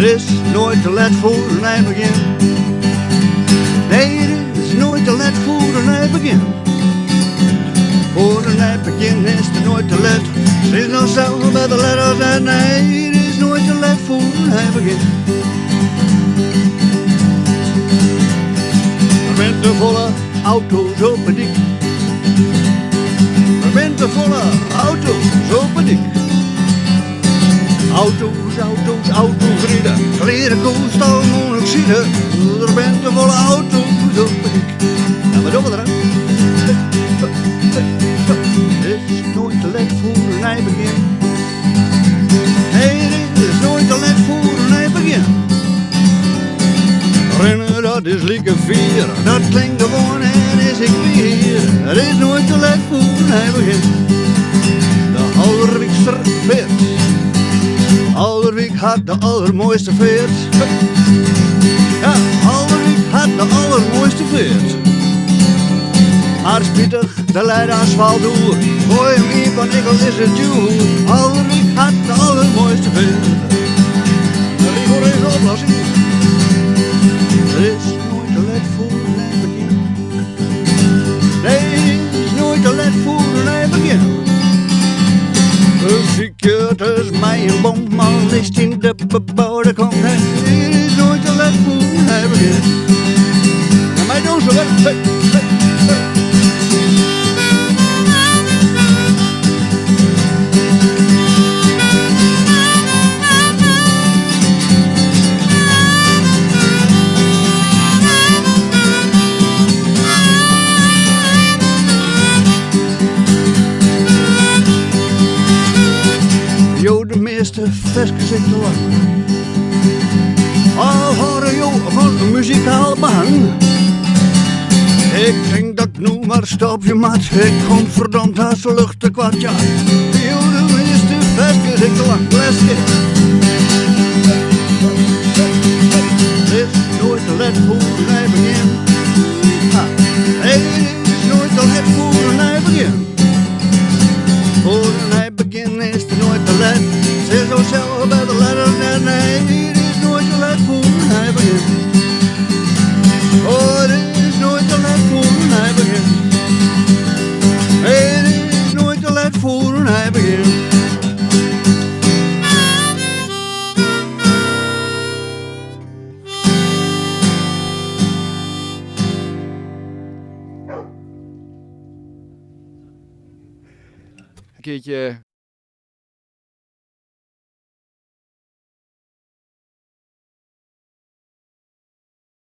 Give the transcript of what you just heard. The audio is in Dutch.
is nooit te laat voor een nieuw begin. Nee, het is nooit te laat voor een nieuw begin. Voor een nieuw begin is het nooit te laat. Ze is nog zelf bij de letters en nee, het is nooit te laat voor een nieuw begin. Er bent de volle auto's op het dik. Er bent de volle auto's op het dik. Auto's rijden, kleren koolstofmonoxide. Er bent de volle auto's op het dik. Ja, maar doen we eraan. Het is nooit te laat voor een nieuw begin. Nee, het is nooit te laat voor een nieuw begin. Rennen, dat is lieke vier. Dat klinkt gewoon en is ik weer. Het is nooit te laat voor een nieuw begin. De allerwikster veert. Allerwijk had de allermooiste veert. Ja, Allerwijk had de allermooiste veert. Maar spietig, de leidt asfalt door. Gooi hem in van Ikkel is het duur. Allerwijk had de allermooiste veert. Rigor is de oplossing. Er is nooit te laat voor een nieuw begin. Nee, het is nooit te laat voor een nieuw begin. Muziekje, het is mij een bom, al is het in de bebouwde kom. Nee, het is nooit te laat voor een nieuw begin. En mij doen ze wel. Hey, hey, hey. De meeste versjes in te lang. Al horen jou van muzikaal behang. Ik denk dat ik nu maar stop je mat. Ik kom verdomd als de lucht te kwart, ja. De meeste versjes in te lang. Bless it. Het is nooit te laat voor een nieuw begin. Het is nooit te laat voor een nieuw begin. Voor een nieuw begin is het nooit te laat. Ze is zo zelf bij de letters en nee, het is nooit te laat voor een nieuw begin. Oh, het is nooit te laat voor een nieuw begin. Het is nooit te laat voor een nieuw begin. Een keertje